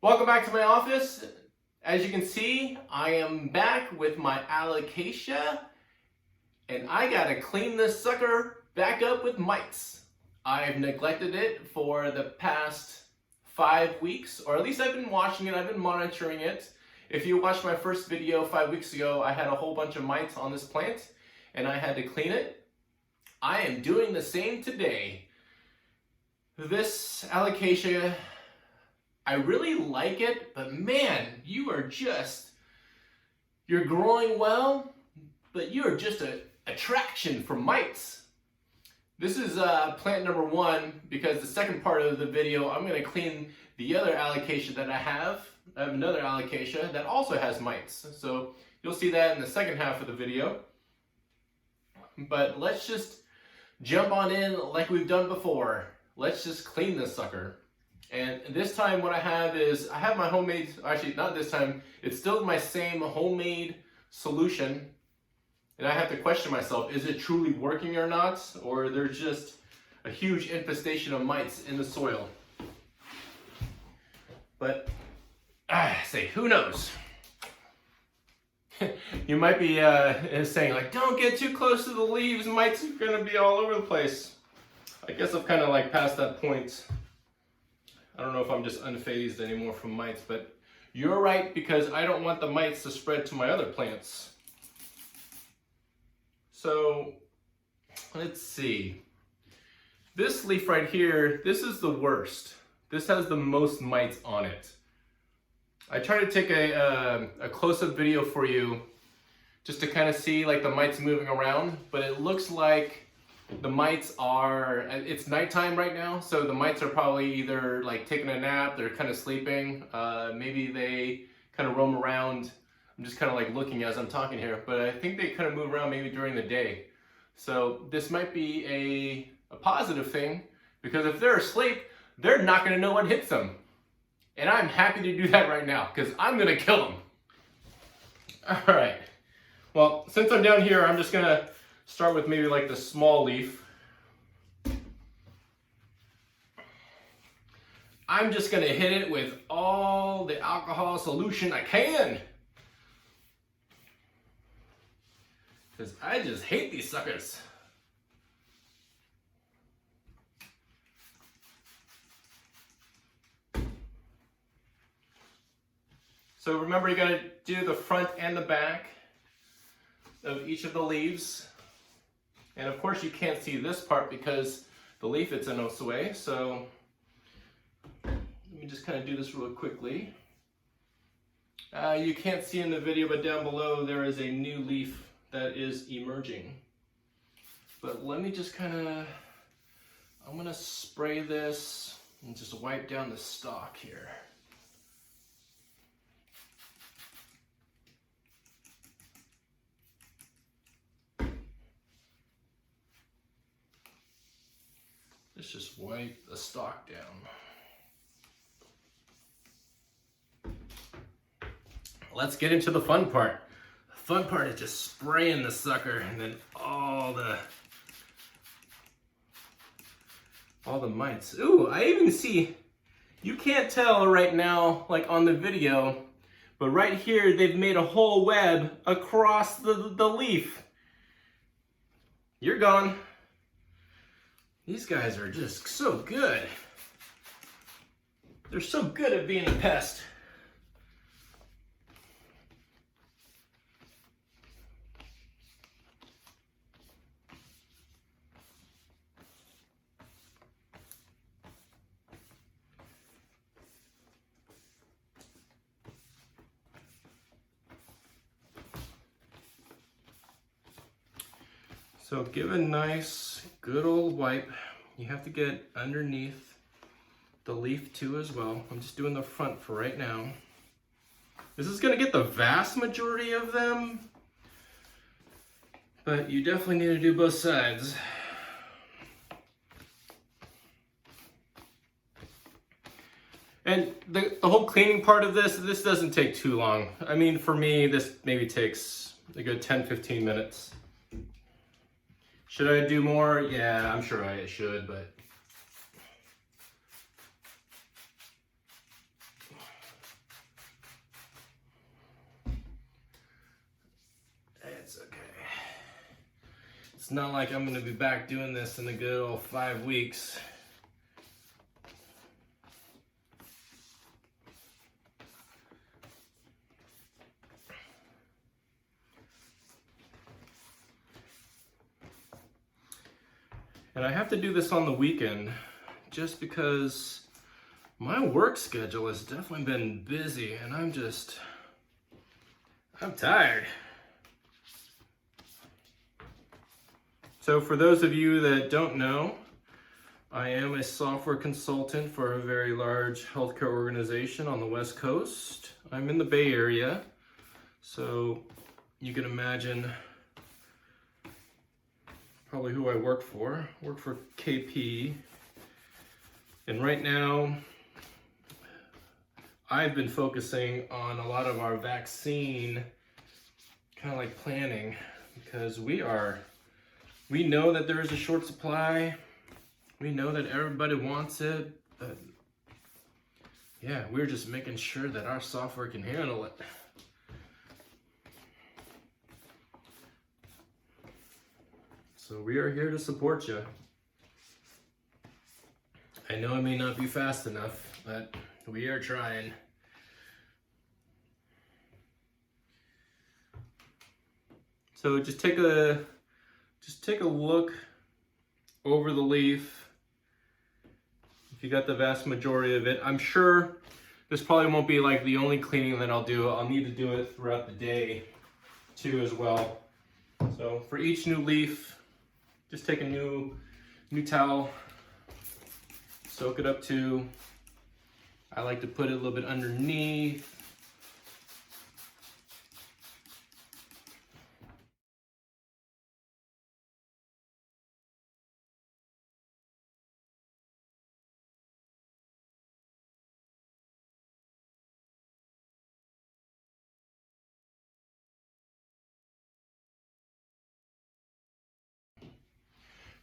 Welcome back to my office. As you can see, I am back with my Alocasia, and I gotta clean this sucker back up with mites. I've neglected it for the past 5 weeks, or at least I've been watching it, I've been monitoring it. If you watched my first video 5 weeks ago, I had a whole bunch of mites on this plant, and I had to clean it. I am doing the same today. This Alocasia, I really like it, but man, you're growing well, but you're just an attraction for mites. This is plant number 1, because the second part of the video, I'm gonna clean the other Alocasia that I have. I have another Alocasia that also has mites. So you'll see that in the second half of the video. But let's just jump on in like we've done before. Let's just clean this sucker. And this time what I have is, I have my homemade, actually not this time, it's still my same homemade solution. And I have to question myself, is it truly working or not? Or there's just a huge infestation of mites in the soil. But, say, who knows? You might be saying like, don't get too close to the leaves, mites are gonna be all over the place. I guess I've kind of like past that point. I don't know if I'm just unfazed anymore from mites, but you're right, because I don't want the mites to spread to my other plants. So, let's see. This leaf right here, this is the worst. This has the most mites on it. I tried to take a close-up video for you just to kind of see like the mites moving around, but it looks like the mites are, it's nighttime right now, so the mites are probably either like taking a nap, they're kind of sleeping, maybe they kind of roam around. I'm just kind of like looking as I'm talking here, but I think they kind of move around maybe during the day. So this might be a positive thing, because if they're asleep, they're not going to know what hits them. And I'm happy to do that right now, because I'm going to kill them. All right. Well, since I'm down here, I'm just going to start with maybe like the small leaf. I'm just gonna hit it with all the alcohol solution I can, because I just hate these suckers. So remember, you gotta do the front and the back of each of the leaves. And of course you can't see this part because the leaf is in its way, so let me just kind of do this real quickly. You can't see in the video, but down below there is a new leaf that is emerging. But let me just kind of, I'm going to spray this and just wipe down the stalk here. Let's just wipe the stalk down. Let's get into the fun part. The fun part is just spraying the sucker, and then all the mites. Ooh, I even see, you can't tell right now, like on the video, but right here they've made a whole web across the leaf. You're gone. These guys are just so good. They're so good at being a pest. So give a nice, good old wipe. You have to get underneath the leaf too as well. I'm just doing the front for right now. This is gonna get the vast majority of them, but you definitely need to do both sides. And the whole cleaning part of this doesn't take too long. I mean, for me, this maybe takes a good 10-15 minutes. Should I do more? Yeah, I'm sure I should, but It's not like I'm gonna be back doing this in a good old 5 weeks. And I have to do this on the weekend just because my work schedule has definitely been busy and I'm tired. So for those of you that don't know, I am a software consultant for a very large healthcare organization on the West Coast. I'm in the Bay Area, so you can imagine probably who I work for. I work for KP. And right now, I've been focusing on a lot of our vaccine kind of like planning because we know that there is a short supply. We know that everybody wants it, but yeah, we're just making sure that our software can handle it. So we are here to support you. I know it may not be fast enough, but we are trying. So just take a look over the leaf. If you got the vast majority of it, I'm sure this probably won't be like the only cleaning that I'll do. I'll need to do it throughout the day too as well. So for each new leaf, just take a new towel, soak it up too. I like to put it a little bit underneath.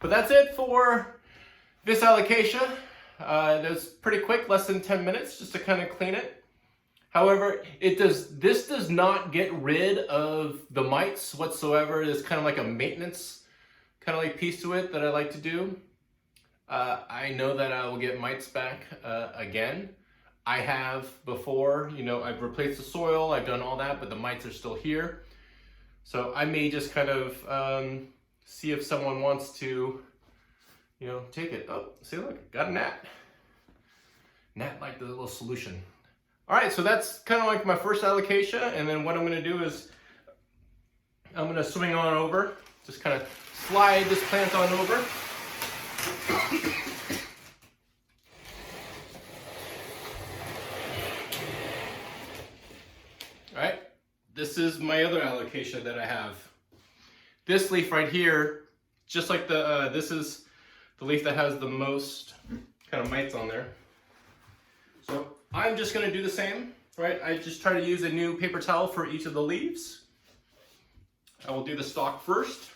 But that's it for this Alocasia. That's pretty quick, less than 10 minutes just to kind of clean it. However, this does not get rid of the mites whatsoever. It's kind of like a maintenance kind of like piece to it that I like to do. I know that I will get mites back again. I have before, I've replaced the soil, I've done all that, but the mites are still here. So I may just kind of see if someone wants to, take it. Oh, see, look, got a gnat. Gnat like the little solution. All right, so that's kind of like my first Alocasia, and then what I'm gonna do is I'm gonna swing on over, just kind of slide this plant on over. All right, this is my other Alocasia that I have. This leaf right here, just like this is the leaf that has the most kind of mites on there. So I'm just gonna do the same, right? I just try to use a new paper towel for each of the leaves. I will do the stalk first.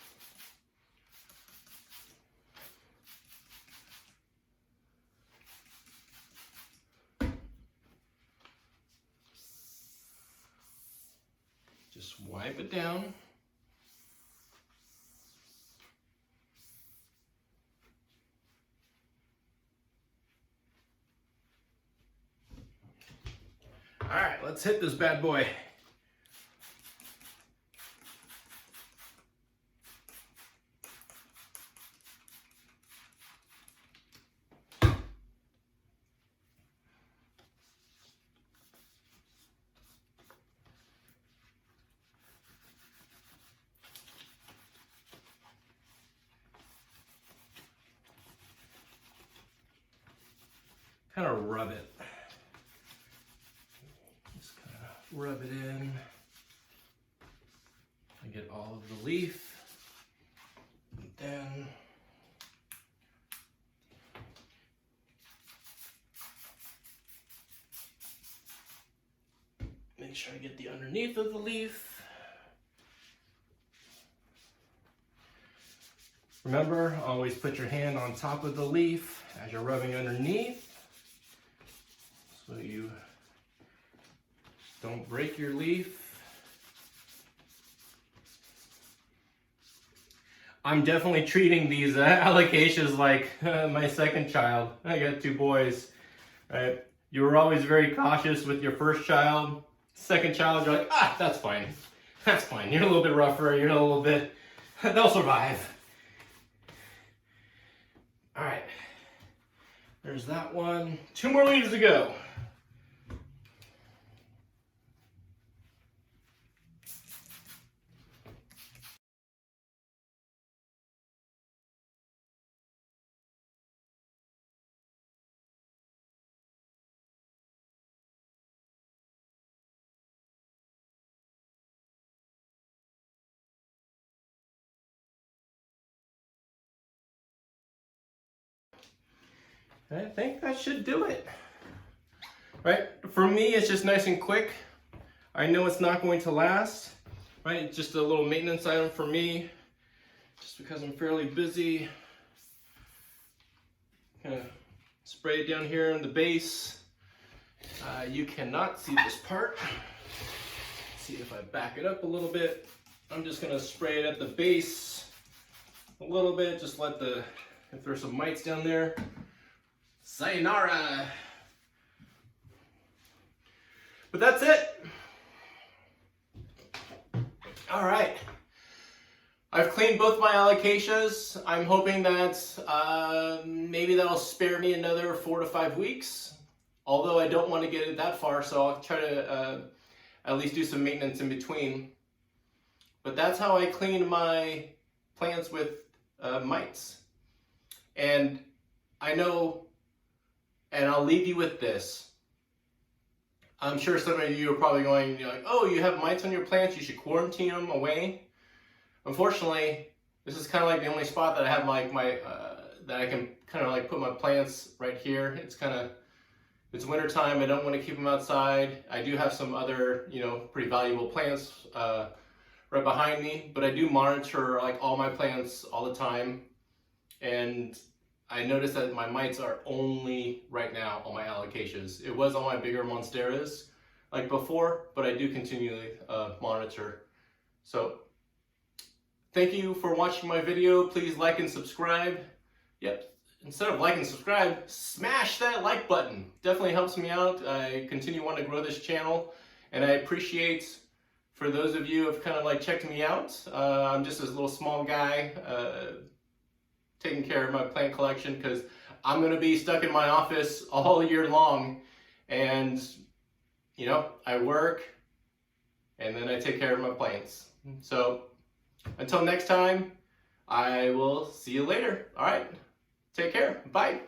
Just wipe it down. All right, let's hit this bad boy. Kind of rub it. Just kind of rub it in. I get all of the leaf. And then make sure I get the underneath of the leaf. Remember, always put your hand on top of the leaf as you're rubbing underneath, so you don't break your leaf. I'm definitely treating these alocasias like my second child. I got 2 boys, right? You were always very cautious with your first child. Second child, you're like, ah, that's fine. That's fine. You're a little bit rougher. You're a little bit, they'll survive. All right. There's that one. 2 more leaves to go. I think that should do it. Right? For me, it's just nice and quick. I know it's not going to last. Right? It's just a little maintenance item for me, just because I'm fairly busy. Gonna spray it down here in the base. You cannot see this part. Let's see if I back it up a little bit. I'm just gonna spray it at the base a little bit. Just let if there's some mites down there, sayonara. But that's it. All right. I've cleaned both my alocasias. I'm hoping that maybe that'll spare me another 4 to 5 weeks. Although I don't want to get it that far, so I'll try to at least do some maintenance in between. But that's how I clean my plants with mites. And I know, and I'll leave you with this. I'm sure some of you are probably going, like, oh, you have mites on your plants, you should quarantine them away. Unfortunately, this is kind of like the only spot that I have that I can kind of like put my plants right here. It's winter time. I don't want to keep them outside. I do have some other, pretty valuable plants right behind me, but I do monitor like all my plants all the time. And I noticed that my mites are only right now on my alocasias. It was on my bigger monsteras like before, but I do continually monitor. So thank you for watching my video. Please like and subscribe. Yep, instead of like and subscribe, smash that like button. Definitely helps me out. I continue wanting to grow this channel, and I appreciate for those of you who have kind of like checked me out. I'm just this little small guy taking care of my plant collection because I'm going to be stuck in my office all year long, and I work and then I take care of my plants. So until next time, I will see you later. All right, take care. Bye.